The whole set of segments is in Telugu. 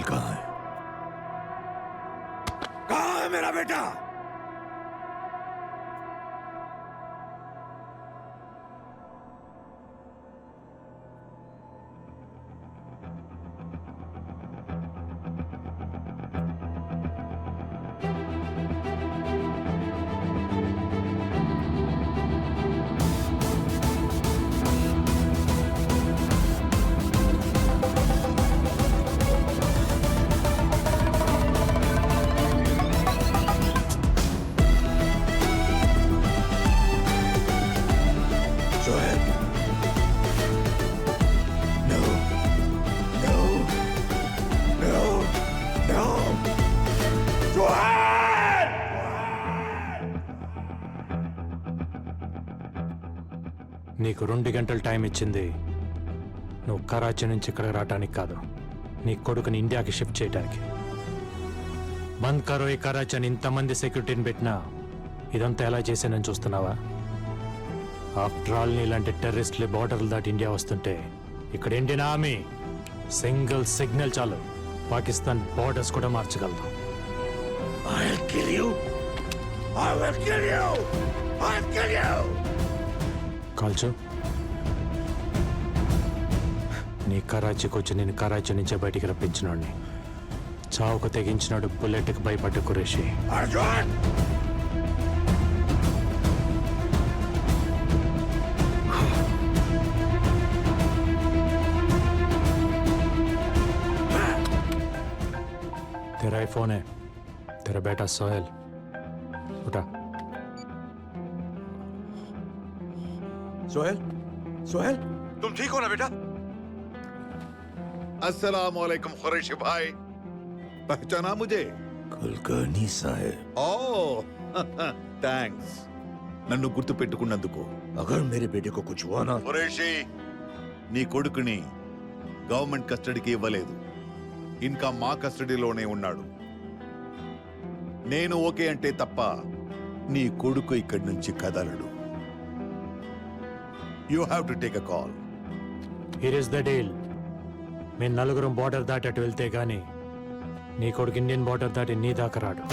कहाँ है? कहाँ है मेरा बेटा? Joel. No. No. No. No. Joel! నీకు 2 గంటలు టైం ఇచ్చింది నువ్వు కరాచీ నుంచి ఇక్కడికి రావటానికి కాదు, నీ కొడుకుని ఇండియాకి షిఫ్ట్ చేయడానికి. బంద్ కరో ఈ కరాచీ అని ఇంతమంది సెక్యూరిటీని పెట్టినా ఇదంతా ఎలా చేశానని చూస్తున్నావా? ఆఫ్టర్ ఆల్ నీలాంటి టెర్రరిస్టులు బార్డర్లు దాటి ఇండియా వస్తుంటే ఇక్కడ ఇండియన్ ఆర్మీ సింగిల్ సిగ్నల్ చాలు పాకిస్తాన్ బార్డర్స్ కూడా మార్చగలదు. I'll kill you. I will kill you. I'll kill you. కాల్చు. నీ కరాచీకి వచ్చి నేను కరాచీ నుంచే బయటికి రప్పించినోడిని. చావుకు తెగించినాడు బుల్లెట్కి భయపడ్డ కురేషి. Arjun! तेरा आईफोन है, तेरा बेटा सोहेल उठा. सोहेल? सोहेल? तुम ठीक हो ना बेटा? अस्सलाम वालेकुम खुरैशी भाई, पहचाना मुझे? कुलकर्णी साहब. ओह థ్యాంక్స్ నన్ను గుర్తు పెట్టుకున్నందుకు. अगर मेरे बेटे को कुछ हुआ ना ఖురేషీ, నీ కొడుకుని గవర్నమెంట్ కస్టడీకి ఇవ్వలేదు, ఇంకా మా కస్టడీలోనే ఉన్నాడు. నేను ఓకే అంటే తప్ప నీ కొడుకు ఇక్కడి నుంచి కదలడు. You have to take a call. Here is the deal. మేము నలుగురం బార్డర్ దాటి అటు వెళ్తే గానీ నీ కొడుకు ఇండియన్ బార్డర్ దాటి నీ దాకా రాడు.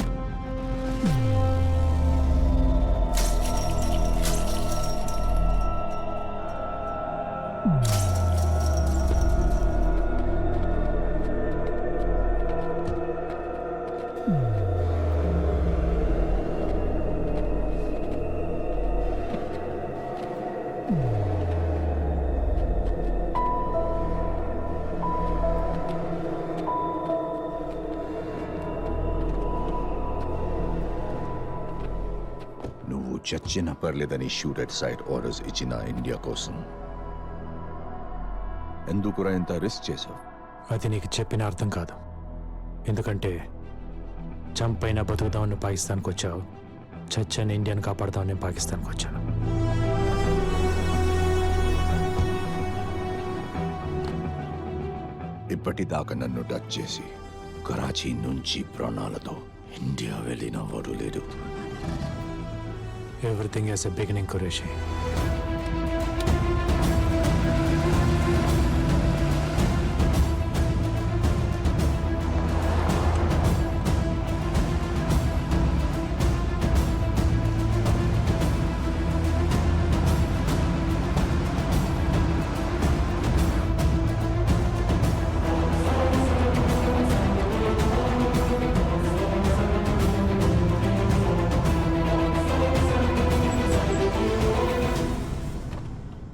నువ్వు చచ్చినా పర్లేదని షూట్ అట్ సైట్ ఆర్డర్స్ ఇచ్చిన ఇండియా కోసం ఎందుకురా ఇంత రిస్క్ చేశావు? అది నీకు చెప్పిన అర్థం కాదు. ఎందుకంటే చంపైనా బతుకుదామని పాకిస్తాన్కి వచ్చావు, చచ్చని ఇండియాని కాపాడుదామని పాకిస్తాన్కి వచ్చాను. ఇప్పటిదాకా నన్ను టచ్ చేసి కరాచీ నుంచి ప్రాణాలతో ఇండియా వెళ్ళిన వాడు లేడు. Everything has a beginning, Qureshi.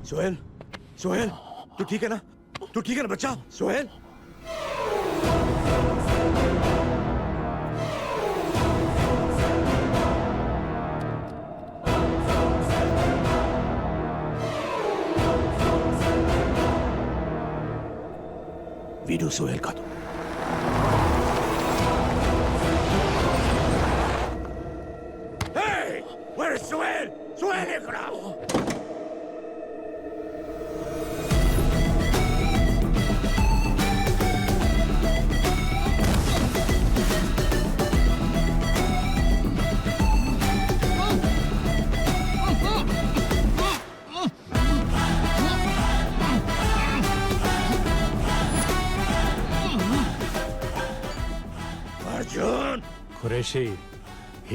Sohail? Sohail? तू ठीक है ना? तू ठीक है ना बच्चा? सोहेल? वीडियो सोहेल का दो. Hey! Where is Sohail? Sohail ఇక్కడ. అర్జున్ ఖురేషి,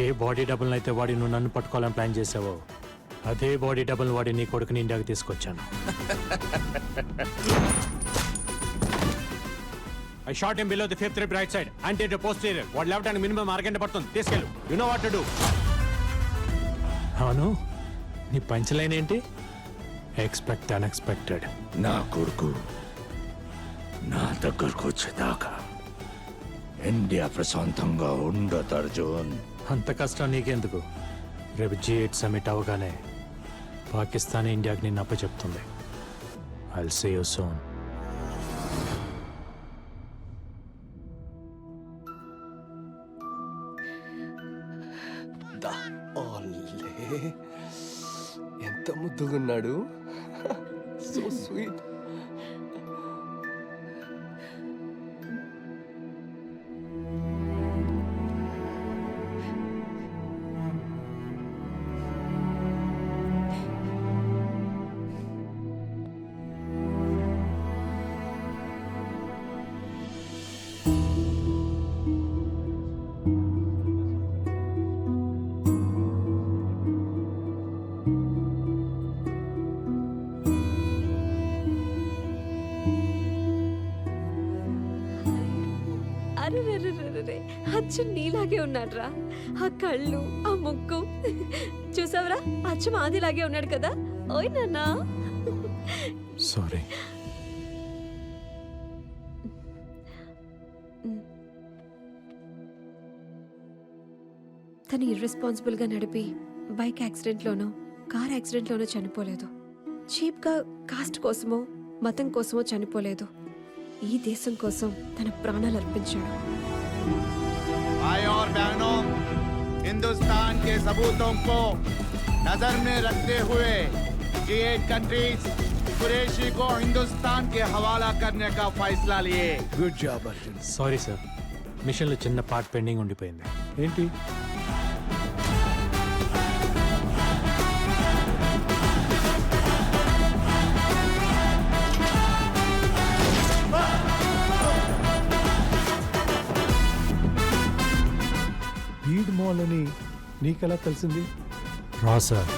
ఏ బాడీ డబుల్ అయితే వాడి నువ్వు నన్ను పట్టుకోవాలని ప్లాన్ చేసావో అదే బాడీ డబుల్ వాడి నీ కొడుకుని ఇండియాకి తీసుకొచ్చాను. I shot him below the fifth rib right side anti posterior. వాడు లేవడానికి మినిమం అరగంట పడుతుంది. తీసుకెళ్ళు. You know what to do. అవును, నీ పంచ్ లైన్ ఏంటి? Expect unexpected. నా కొడుకు నా దగ్గరకు వచ్చేదాకా ఇండియా ప్రశాంతంగా ఉండదు అర్జున్. అంత కష్టం నీకెందుకు? రేపు G8 సమిట్ అవగానే పాకిస్తాన్ ఇండియాకి నిన్ను అప్పచెప్తుంది. I will see you soon. ఎంత ముద్దుగున్నాడు. So sweet. అరే అచ్చు నీలాగే ఉన్నాడ్రా. ఆ కళ్ళు, ఆ ముక్కు చూసావరా? అచ్చు మాదిలాగే ఉన్నాడు కదా. ఓయ్ నాన్నా. సారీ. తను ఇర్రెస్పాన్సిబుల్గా నడిపి బైక్ యాక్సిడెంట్లోనో కార్ యాక్సిడెంట్లోనో చనిపోలేదు. చీప్గా కాస్ట్ కోసమో మతం కోసమో చనిపోలేదు. ఈ దేశం కోసం తన ప్రాణాలు అర్పించాడు. भाई और बहनों, हिंदुस्तान के सबूतों को नजर में रखते हुए G8 कंट्रीज कुरैशी को हिंदुस्तान के हवाला करने का फैसला लिए. Good job Arjun. Sorry sir, మిషన్లో చిన్న పార్ట్ పెండింగ్ ఉండిపోయింది. ఏంటి? బీడ్ మాల్ అని నీకెలా తెలిసింది? రా సార్.